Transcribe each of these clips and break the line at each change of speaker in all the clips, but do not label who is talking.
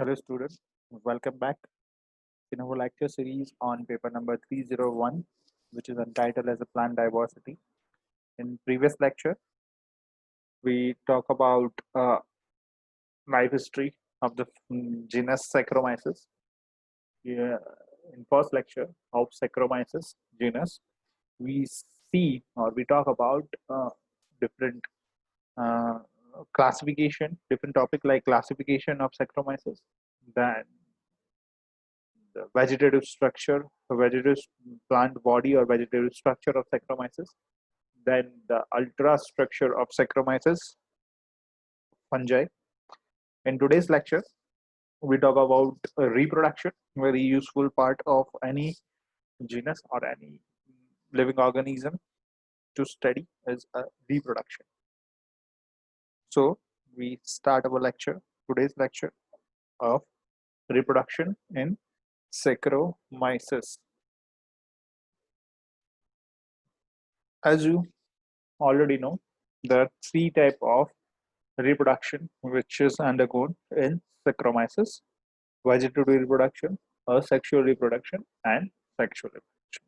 Hello students, welcome back in our lecture series on paper number 301, which is entitled as a plant diversity. In previous lecture, we talk about life history of the genus Saccharomyces. Yeah, in first lecture of Saccharomyces genus, we see or we talk about different uh, classification, different topic like classification of Saccharomyces, then the vegetative structure, the vegetative plant body or vegetative structure of Saccharomyces, then the ultra structure of Saccharomyces fungi. In today's lecture, we talk about reproduction, very useful part of any genus or any living organism to study is reproduction. So we start our lecture, today's lecture of reproduction in Saccharomyces. As you already know, there are three type of reproduction which is undergone in Saccharomyces: vegetative reproduction, asexual reproduction, and sexual reproduction.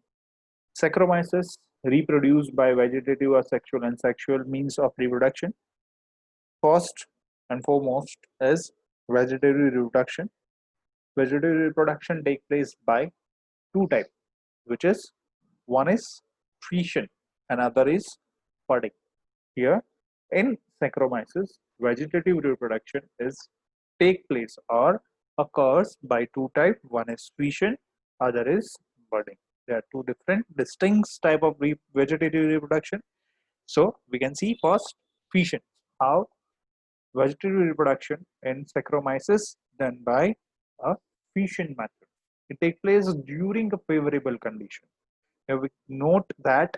Saccharomyces reproduce by vegetative, asexual, and sexual means of reproduction. First and foremost is vegetative reproduction. Vegetative reproduction takes place by two types, which is one is fission, another is budding. Here in Saccharomyces, vegetative reproduction is take place or occurs by two types. One is fission, other is budding. There are two different distinct type of vegetative reproduction. So we can see first fission, how vegetative reproduction in Saccharomyces done by a fission method. It takes place during a favorable condition. Now we note that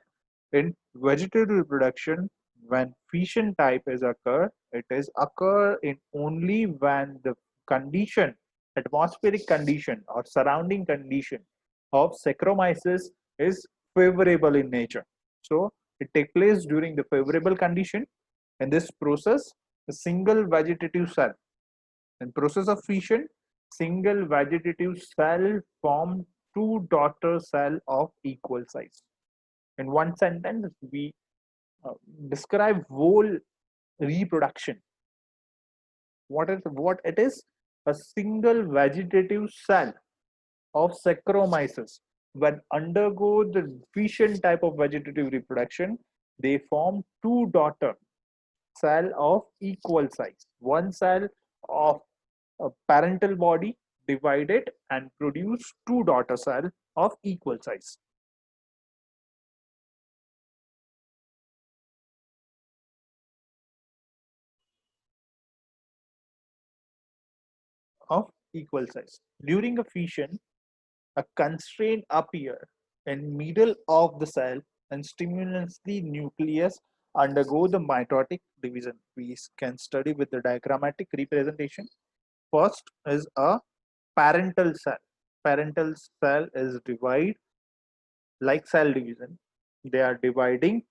in vegetative reproduction, when fission type is occur, it is occur in only when the condition, atmospheric condition or surrounding condition of Saccharomyces is favorable in nature. So it takes place during the favorable condition. In this process, a single vegetative cell. In process of fission, single vegetative cell form two daughter cell of equal size. In one sentence, we uh, describe whole reproduction. What it is? A single vegetative cell of Saccharomyces. When undergo the fission type of vegetative reproduction, they form two daughter cell of equal size. One cell of a parental body divided and produce two daughter cell of equal size. Of equal size. During a fission, a constraint appear in middle of the cell and stimulates nucleus undergo the mitotic division. We can study with the diagrammatic representation. First is a parental cell. Parental cell is divide like cell division. They are dividing.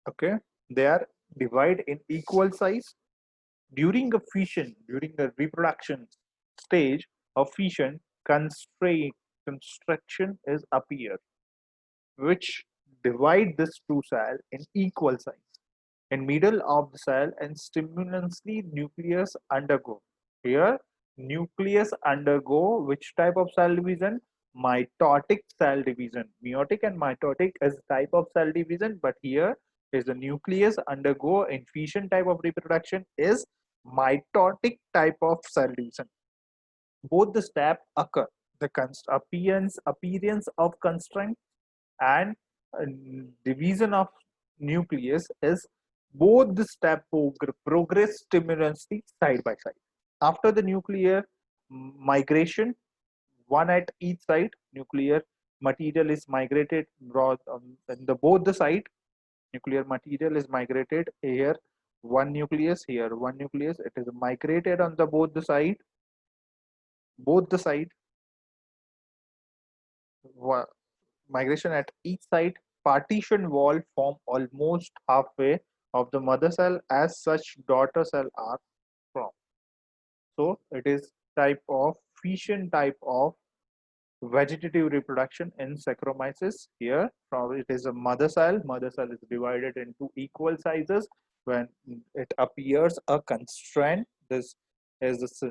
Okay, they are divide in equal size. During a fission, during the reproduction stage of fission, constraint construction is appear, which divide this two cell in equal size. In middle of the cell and stimulantly nucleus undergo. Here, nucleus undergo which type of cell division? Mitotic cell division. Meiotic and mitotic is type of cell division, but here is the nucleus undergo in fission type of reproduction is mitotic type of cell division. Both the step occur. The appearance of constraint and uh, division of nucleus is both the step progress simultaneously side by side. After the nuclear migration, one at each side, nuclear material is migrated in the both the side. Nuclear material is migrated here. One nucleus here, one nucleus. It is migrated on the both the side. Both the side migration at each side, partition wall form almost halfway of the mother cell as such daughter cell are formed. So it is type of fission type of vegetative reproduction in Saccharomyces. Here, from it is a mother cell. Mother cell is divided into equal sizes. When it appears a constraint, this is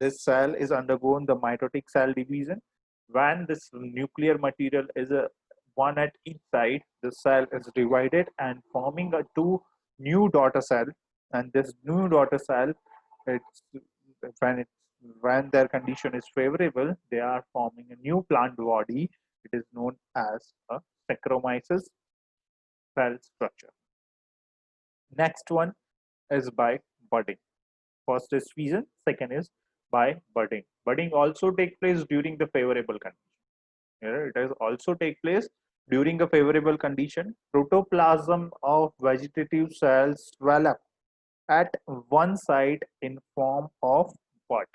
this cell is undergone the mitotic cell division. When this nuclear material is a one at each side, the cell is divided and forming a two new daughter cell. And this new daughter cell, it's when it when their condition is favorable, they are forming a new plant body. It is known as a Saccharomyces cell structure. Next one is by budding. First is fission, second is by budding. Budding also take place during the favorable condition. Here it is also take place during a favorable condition. Protoplasm of vegetative cells swell up at one side in form of bud.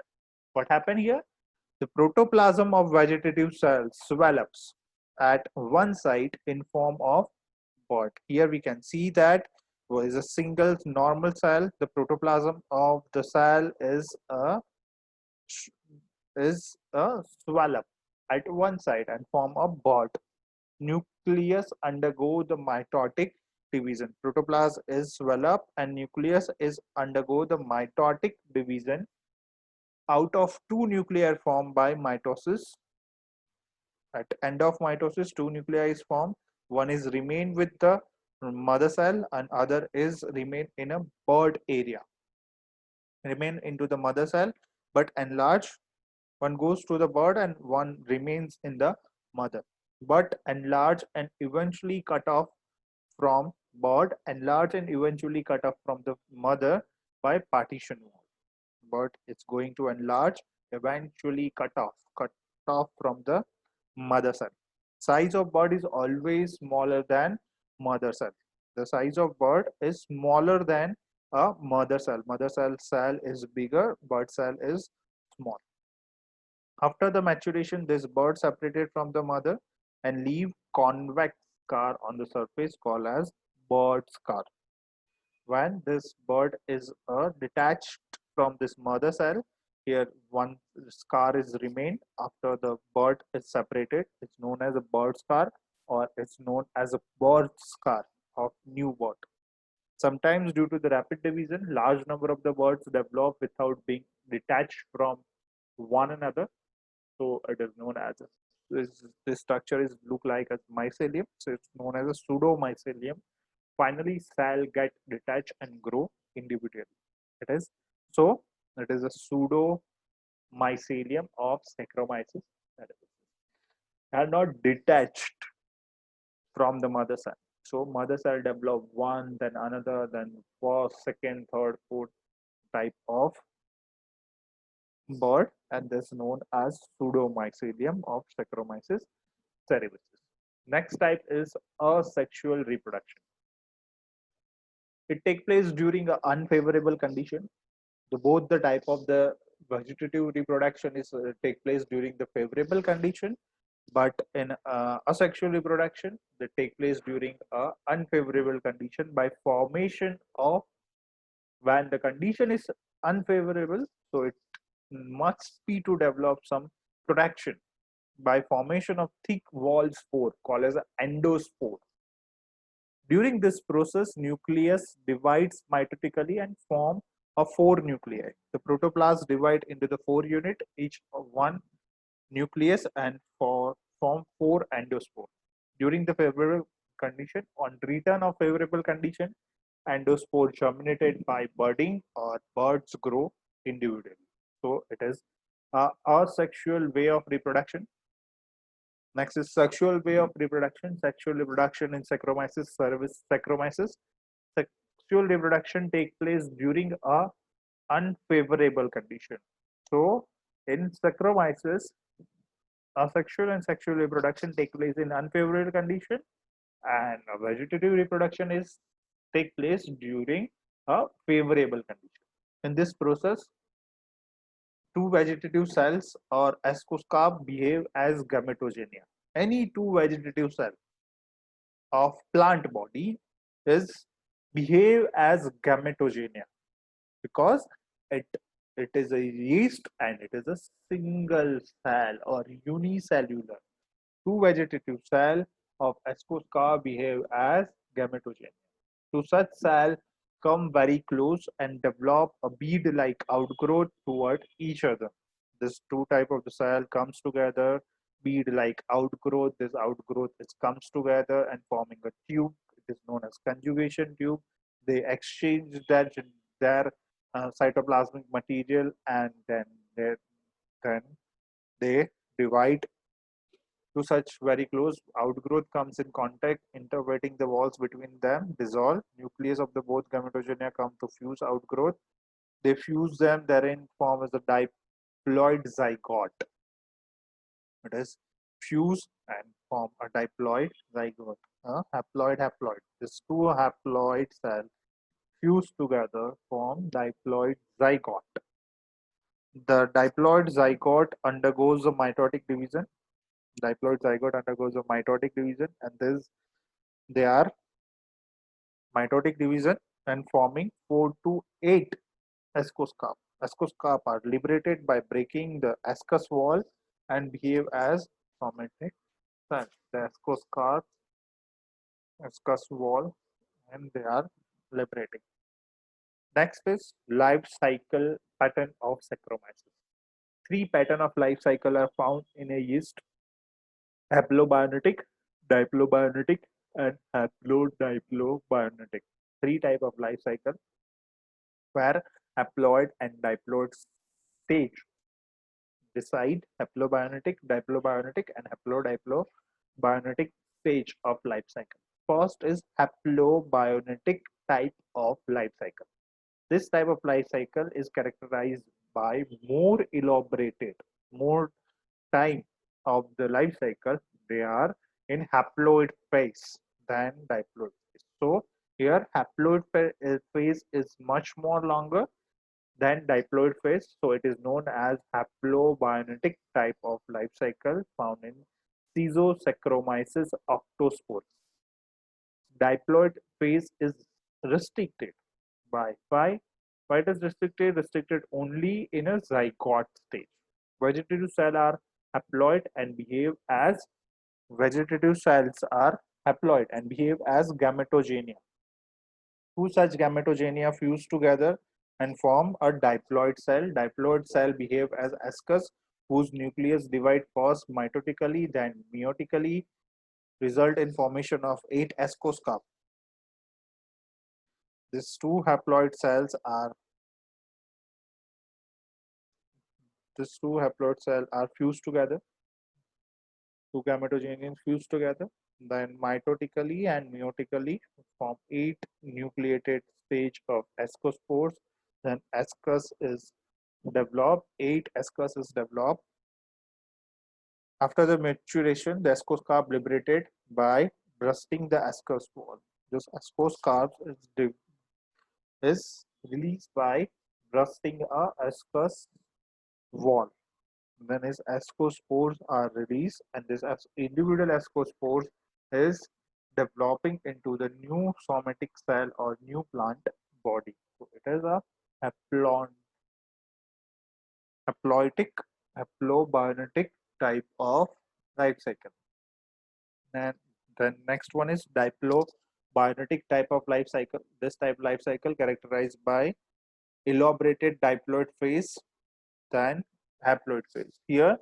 What happened here? The protoplasm of vegetative cells develops at one site in form of bud. Here we can see that is a single normal cell. The protoplasm of the cell is a swell up at one side and form a bud. Nucleus undergo the mitotic division. Protoplasm is swell up and nucleus is undergo the mitotic division. Out of two nuclei formed by mitosis, at end of mitosis, two nuclei is formed. One is remain with the mother cell and other is remain in a bud area. Remain into the mother cell but enlarge. One goes to the bud and one remains in the mother. But enlarge and eventually cut off from bud, enlarge and eventually cut off from the mother by partition wall. But it's going to enlarge, eventually cut off from the mother cell. Size of bud is always smaller than mother cell. The size of bud is smaller than a mother cell. Mother cell is bigger, bud cell is small. After the maturation, this bud separated from the mother and leave convex scar on the surface called as bud scar. When this bud is detached from this mother cell, here one scar is remained after the bud is separated. It's known as a bud scar or it's known as a bud scar of new bud. Sometimes due to the rapid division, large number of the buds develop without being detached from one another. So it is known as this structure is look like a mycelium. So it's known as a pseudo mycelium. Finally, cell get detached and grow individually. It is so it is a pseudo mycelium of Saccharomyces cerevisiae. Are not detached from the mother cell. So mother cell develop one, then another, then first, second, third, fourth type of bud, and this is known as pseudomycelium of Saccharomyces cerevisiae. Next type is asexual reproduction. It takes place during an unfavorable condition. Both the type of the vegetative reproduction is take place during the favorable condition, but in asexual reproduction, they take place during a unfavorable condition by formation of when the condition is unfavorable. So it must be to develop some protection by formation of thick wall spore called as an endospore. During this process, nucleus divides mitotically and form a four nuclei. The protoplasm divide into the four unit, each of one nucleus, and form four endospore. During the favorable condition, on return of favorable condition, endospore germinated by budding or buds grow individually. So it is a asexual way of reproduction. Next is sexual way of reproduction. Sexual reproduction in Saccharomyces. Sexual reproduction take place during a unfavorable condition. So in Saccharomyces, asexual and sexual reproduction take place in unfavorable condition, and vegetative reproduction is take place during a favorable condition. In this process, two vegetative cells or ascoscarp behave as gametogenia. Any two vegetative cell of plant body is behave as gametogenia because it it is a yeast and it is a single cell or unicellular. Two vegetative cells of ascospore behave as gametogenia. Two such cells come very close and develop a bead-like outgrowth toward each other. This two type of the cell comes together, bead-like outgrowth. This outgrowth comes together and forming a tube. It is known as conjugation tube. They exchange their cytoplasmic material and then they divide. To such very close outgrowth comes in contact, interpreting the walls between them, dissolve. Nucleus of the both gametogenia come to fuse outgrowth. They fuse them, therein form as a diploid zygote. It is fuse and form a diploid zygote. Haploid haploid. These two haploid cells fuse together form diploid zygote. The diploid zygote undergoes a mitotic division. Diploid zygote undergoes a mitotic division, and this they are mitotic division and forming 4 to 8 ascocarp. Ascocarp are liberated by breaking the ascus wall and behave as somatic cells. The ascocarp, ascus wall, and they are liberating. Next is life cycle pattern of Saccharomyces. Three pattern of life cycle are found in a yeast: haplobionetic, diplobionetic, and haplodiplobionetic. Three type of life cycle where haploid and diploid stage decide haplobionetic, diplobionetic, and haplodiplobionetic stage of life cycle. First is haplobionetic type of life cycle. This type of life cycle is characterized by more elaborated, more time of the life cycle. They are in haploid phase than diploid phase. So here haploid phase is much more longer than diploid phase. So it is known as haplobionetic type of life cycle found in Schizosaccharomyces octospores. Diploid phase is restricted by why it is restricted? Restricted only in a zygote stage. Vegetative cells are haploid and behave as vegetative cells are haploid and behave as gametogenia. Two such gametogenia fuse together and form a diploid cell. Diploid cell behave as ascus, whose nucleus divide first mitotically, then meiotically, result in formation of 8 ascoscarp. These two haploid cells are fused together. Two gametogenians fused together, then mitotically and meiotically form 8 nucleated stage of ascospores. Then ascus is developed, 8 ascus is developed. After the maturation, the ascoscarp liberated by bursting the ascus wall. This ascoscarp is released by bursting a ascus wall. Then his ascospores are released, and this individual ascospores is developing into the new somatic cell or new plant body. So it is a haploitic, haplobionetic type of life cycle. And the next one is diplobionetic type of life cycle. This type life cycle characterized by elaborated diploid phase than haploid phase. Here,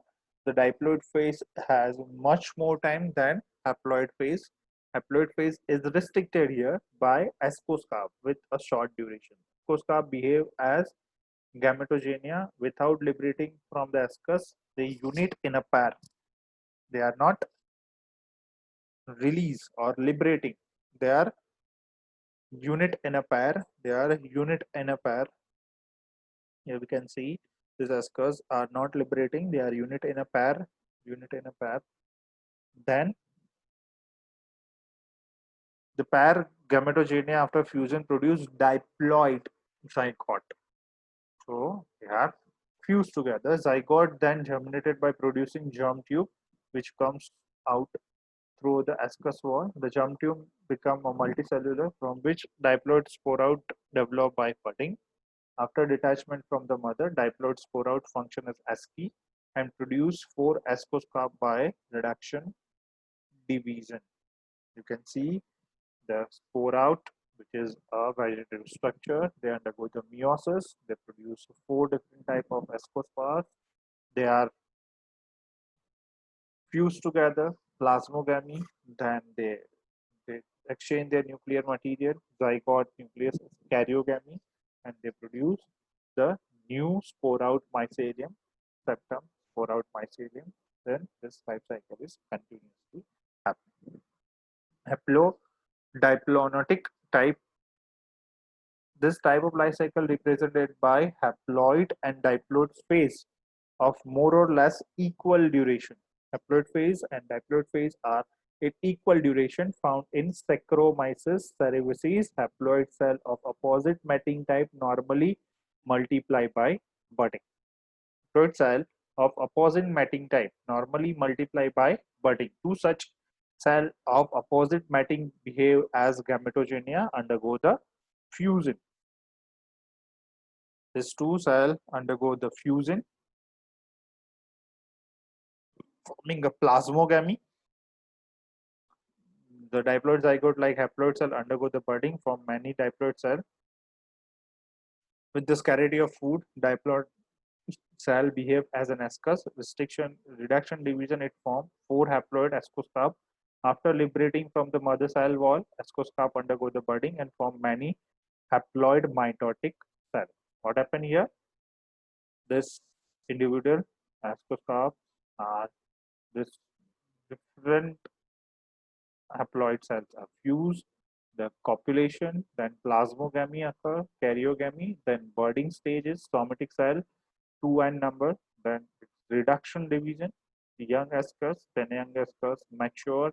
the diploid phase has much more time than haploid phase. Haploid phase is restricted here by ascoscarp with a short duration. Ascoscarp behave as gametogenia without liberating from the ascus. They unite in a pair. They are not release or liberating. They are unit in a pair. They are unit in a pair. Here we can see these ascus are not liberating. They are unit in a pair. Unit in a pair. Then the pair gametogenia after fusion produce diploid zygote. So they are fused together. Zygote then germinated by producing germ tube, which comes out through the ascus wall. The germ tube become a multicellular from which diploid sporout develop by budding. After detachment from the mother, diploid sporout function as asci and produce 4 ascoscarp by reduction division. You can see the sporout, which is a vegetative structure. They undergo the meiosis. They produce 4 different type of ascospores. They are fused together, plasmogamy. Then they exchange their nuclear material, zygote nucleus, karyogamy, and they produce the new sporout mycelium, septum sporout mycelium. Then this life cycle is continuously happening. Haplodiplonotic type. This type of life cycle represented by haploid and diploid phase of more or less equal duration. Haploid phase and diploid phase are at equal duration found in Saccharomyces cerevisiae. Haploid cell of opposite mating type normally multiply by budding. Haploid cell of opposite mating type normally multiply by budding. Two such cell of opposite mating behave as gametogenia, undergo the fusion. These two cells undergo the fusion, forming a plasmogamy. The diploid zygote like haploid cell undergo the budding from many diploid cells. With the scarcity of food, diploid cell behave as an ascus. Reduction division, it form 4 haploid ascoscarp. After liberating from the mother cell wall, ascoscarp undergo the budding and form many haploid mitotic cells. What happened here? This individual ascoscarp are this different haploid cells are fused, the copulation, then plasmogamy occur, karyogamy, then budding stage is somatic cell, 2n number, then reduction division, the young ascus, then young ascus mature,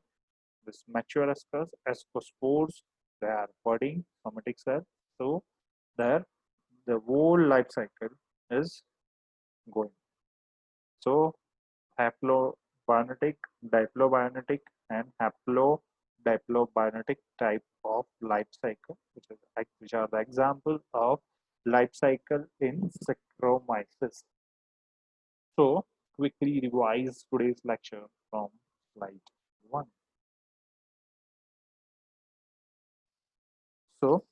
this mature ascus, ascospores, they are budding somatic cell. So there the whole life cycle is going. So haplobionetic, diplobionetic, and haplodiplobionetic type of life cycle, which are the example of life cycle in Saccharomyces. So quickly revise today's lecture from slide 1. So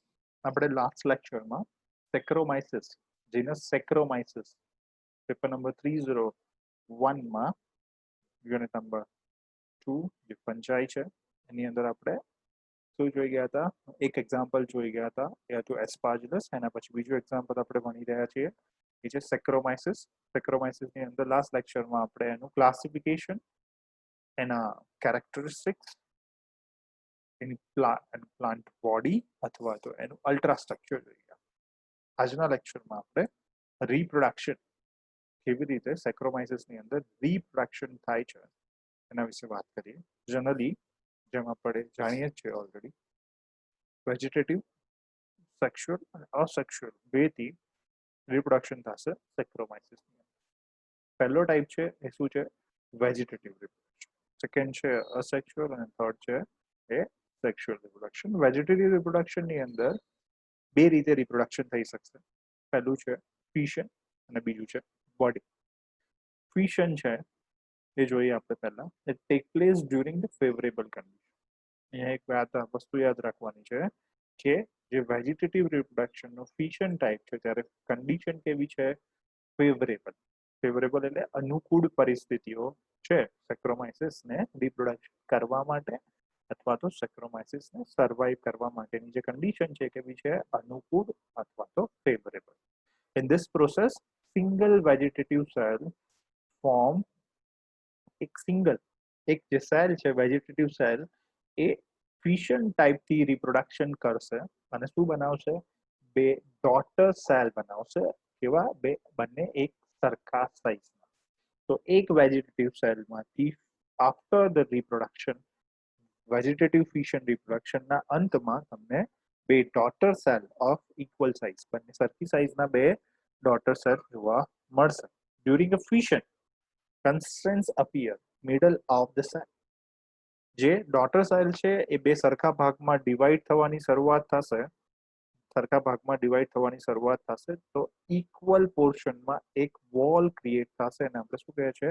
આપણે last lecture માં Saccharomyces, genus Saccharomyces, paper number 301 માં unit number 2 જે પંચાઈ છે એની અંદર આપણે શું જોઈ ગયા હતા? એક એક્ઝામ્પલ જોઈ ગયા હતા, એ હતું એસ્પાર્જિલસ. એના પછી બીજું એક્ઝામ્પલ આપણે ભણી રહ્યા છીએ, એ છે સેક્રોમાઇસિસ. સેક્રોમાઇસિસની અંદર લાસ્ટ લેક્ચરમાં આપણે એનું ક્લાસિફિકેશન, એના કેરેક્ટરિસ્ટિક્સ, એની પ્લાન્ટ બોડી અથવા તો એનું અલ્ટ્રા સ્ટ્રક્ચર જોઈ ગયા. આજના લેક્ચરમાં આપણે રીપ્રોડક્શન, કેવી રીતે સેક્રોમાઇસિસની અંદર રીપ્રોડક્શન થાય છે એના વિશે વાત કરીએ. જનરલી જેમ આપણે જાણીએ છીએ ઓલરેડી, વેજીટેટિવ, સેક્સ્યુઅલ અને અસેક્સ્યુઅલ બેથી રિપ્રોડક્શન થશે સેક્રોમાઇસિસની અંદર. પહેલો ટાઈપ છે એ શું છે? Vegetative reproduction. સેકન્ડ છે અસેક્સ્યુઅલ અને થર્ડ છે એ સેક્સ્યુઅલ રિપ્રોડક્શન. વેજીટેટિવ રિપ્રોડક્શનની અંદર બે રીતે રિપ્રોડક્શન થઈ શકશે. પહેલું છે ફિશન અને બીજું છે બોડી. ફિશન છે એ જોઈએ આપણે પહેલા. It take place during the favourable condition. અહીંયા એક વસ્તુ યાદ રાખવાની છે કે જે વેજીટેટિવ રિપ્રોડક્શનનો ફિશન ટાઈપ છે ત્યારે કન્ડિશન કેવી છે? ફેવરેબલ. ફેવરેબલ એટલે અનુકૂળ પરિસ્થિતિઓ છે સેક્રોમાઇસિસને રિપ્રોડક્શન કરવા માટે અથવા તો સેક્રોમાઇસિસને સર્વાઈવ કરવા માટેની જે કન્ડિશન છે કેવી છે? અનુકૂળ અથવા તો favourable. In this process single vegetative cell form, એક જે સેલ છે વેજીટેટિવ સેલ એ ફિશન ટાઈપથી રિપ્રોડક્શન કરશે અને શું બનાવશે? બે ડોટર સેલ બનાવશે. કેવા? બંને એક સરખા સાઇઝના. તો એક વેજીટેટિવ સેલમાંથી after the reproduction, vegetative fission રિપ્રોડક્શનના અંતમાં તમને બે daughter cell of equal size, બંને સરખી સાઇઝના બે ડોટર સેલ જોવા મળશે. During a fission, constraints appear middle of the cell. જે ડોટર સેલ છે એ બે સરખા ભાગમાં ડિવાઈડ થવાની શરૂઆત થશે, સરખા ભાગમાં ડિવાઈડ થવાની શરૂઆત થશે તો ઇક્વલ પોર્શનમાં એક વોલ ક્રિએટ થશે અને આપણે શું કહે છે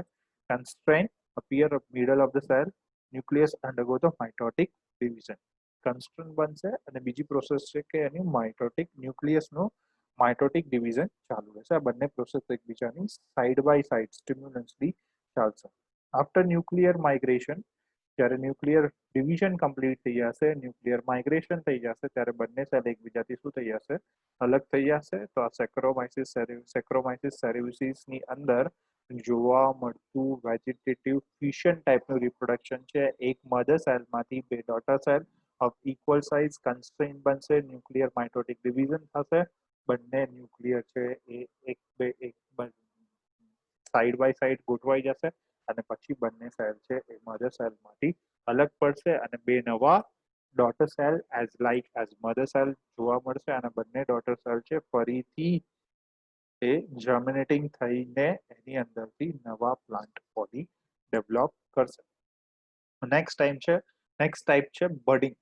constraint appear middle of the cell, nucleus undergo the mitotic division. constraint બનશે અને બીજી પ્રોસેસ છે કે એની માઇટોટિક ન્યુક્લિયસનું માઇટોટિક ડિવિઝન ચાલુ રહેશે. આ બંને પ્રોસેસ એકબીજાની સાઇડ બાય સાઇડ સ્ટિમ્યુલન્સલી ચાલશે. આફ્ટર ન્યુક્લિયર માઇગ્રેશન, જ્યારે ન્યુક્લિયર ડિવિઝન કમ્પ્લીટ થઈ જશે, ન્યુક્લિયર માઇગ્રેશન થઈ જશે, ત્યારે બંને સેલ એકબીજાથી શું થઈ જશે, અલગ થઈ જશે. તો આ સેક્રોમાઇસિસ સેરેવિસિસની અંદર જોવા મળતું વેજીટેટિવ ફિશન ટાઈપનું રિપ્રોડક્શન છે. એક મધર સેલમાંથી બે daughter cell of equal size કન્સ્ટ્રેઇન બનશે, ન્યુક્લિયર માઇટોટિક ડિવિઝન થશે, બંને ન્યુક્લિયર છે એ એક બે એક સાઇડ બાય સાઇડ ગોઠવાઈ જશે અને પછી બંને સેલ છે એ મધર સેલમાંથી અલગ પડશે અને બે નવા daughter cell as like as mother cell જોવા મળશે અને બંને ડોટર સેલ છે ફરીથી એ જર્મિનેટિંગ થઈને એની અંદરથી નવા પ્લાન્ટ બોડી ડેવલપ કરશે. નેક્સ્ટ ટાઈપ છે બડિંગ.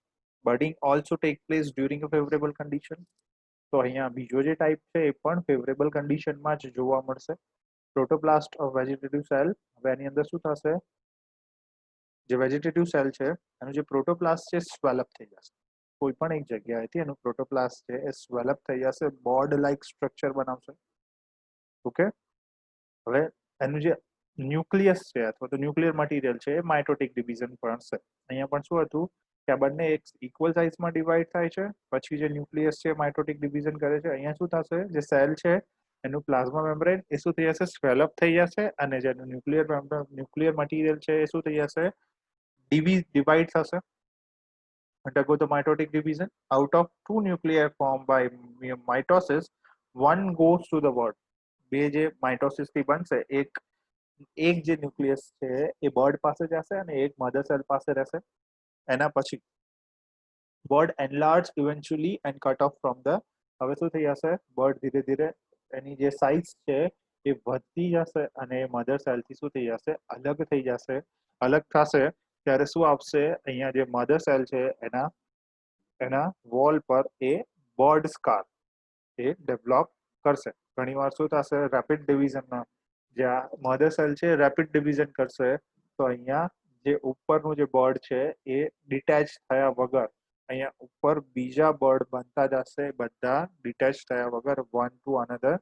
બડિંગ ઓલ્સો ટેક પ્લેસ ડ્યુરિંગ અ ફેવરેબલ કન્ડિશન. તો અહીંયા બીજો જે ટાઈપ છે એ પણ ફેવરેબલ કન્ડિશનમાં જ જોવા મળશે. પ્રોટોપ્લાસ્ટ ઓફ વેજીટેટિવ સેલ, હવે એની અંદર શું થશે, જે વેજીટેટિવ સેલ છે એનું જે પ્રોટોપ્લાસ્ટ છે સ્વેલઅપ થઈ જશે. કોઈ પણ એક જગ્યાએથી એનું પ્રોટોપ્લાસ્ટ છે એ સ્વેલઅપ થઈ જશે, બોર્ડ લાઇક સ્ટ્રક્ચર બનાવશે. ઓકે, હવે એનું જે ન્યુક્લિયસ છે અથવા તો ન્યુક્લિયર મટીરિયલ છે એ માઇટોટિક ડિવિઝન પણ છે. અહીંયા પણ શું હતું કે આ બંને એક ઇક્વલ સાઇઝમાં ડિવાઈડ થાય છે, પછી જે ન્યુક્લિયસ છે માઇટોટિક ડિવિઝન કરે છે. અહીંયા શું થશે, જે સેલ છે એનું પ્લાઝ્મા મેમ્બ્રેન એ શું થઈ જશે, સ્વેલઅપ થઈ જશે અને જેનું ન્યુક્લિયર મટીરિયલ છે એ શું થઈ જશે, divide થશે, undergo the mitotic division. Out of two nuclei formed by mitosis, one goes to the word. બે જે માઇટોસિસ થી બનશે, એક જે ન્યુક્લિયસ છે એ બર્ડ પાસે જશે અને એક મધર સેલ પાસે રહેશે. એના પછી bud enlarge eventually and cut off from the, હવે શું થઈ જશે, બર્ડ ધીરે ધીરે એની જે સાઇઝ છે એ વધતી જશે અને મધર સેલથી શું થઈ જશે, અલગ થઈ જશે. અલગ થશે ત્યારે શું આપશે, અહીંયા જે મધર સેલ છે એના વોલ પર એ બર્ડ સ્કાર એ ડેવલપ કરશે. ઘણીવાર શું થશે, રેપિડ ડિવિઝનમાં જ્યાં મધર સેલ છે રેપિડ ડિવિઝન કરશે તો અહીંયા જે ઉપરનું જે બર્ડ છે એ ડિટેચ થયા વગર અહીંયા ઉપર બીજા બર્ડ બનતા જશે, બધા ડિટેચ થયા વગર વન ટુ અનધર.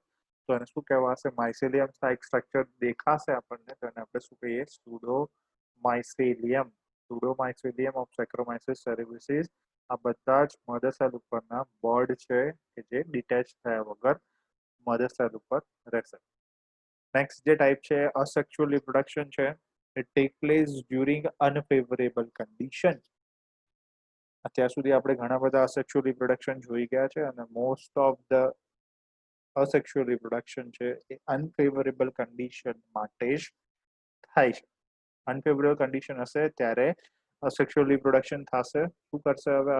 તો એને શું કહેવાશે, માઇસેલિયમ ટાઇપ સ્ટ્રક્ચર દેખાશે આપણને, તો એને આપણે શું કહીએ, સ્યુડોમાઇસેલિયમ. સ્યુડોમાઇસેલિયમ ઓફ સેક્રોમાઇસિસ સેરેવિસિસ. આ બધા જ મધર સેલ ઉપરના બર્ડ છે કે જે ડિટેચ થયા વગર મધર સેલ ઉપર રહેશે. નેક્સ્ટ જે ટાઈપ છે અસેક્સ્યુઅલ રિપ્રોડક્શન છે. It take place during unfavourable condition. અત્યાર સુધી આપણે ઘણા બધા અસેક્સ્યુઅલ રિપ્રોડક્શન જોઈ ગયા છે અને મોસ્ટ ઓફ ધ અસેક્સ્યુઅલ રિપ્રોડક્શન છે એ અનફેવરેબલ કન્ડિશન માટે જ થાય છે. અનફેવરેબલ કન્ડિશન હશે ત્યારે અસેક્સ્યુઅલ રિપ્રોડક્શન થશે. શું કરશે, હવે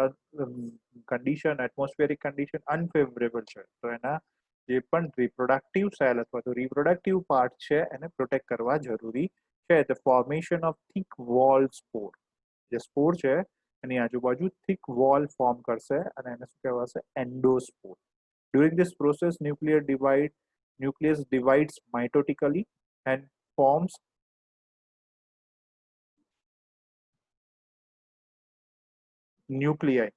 કન્ડિશન એટમોસ્ફિયરિક કન્ડિશન અનફેવરેબલ છે તો એના જે પણ રિપ્રોડક્ટિવ સેલ અથવા તો રિપ્રોડક્ટિવ પાર્ટ છે એને પ્રોટેક્ટ કરવા જરૂરી છે. The formation of thick wall spore, જે સ્પોર છે એની આજુબાજુ થિક વોલ ફોર્મ કરશે અને એને શું કહેવાશે, endospore. During this process nucleus divides mitotically and forms nuclei.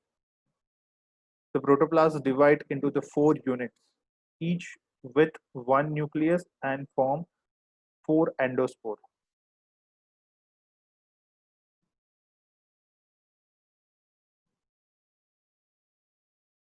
The protoplasm divide into the 4 units, each with one nucleus, and form 4 endospore.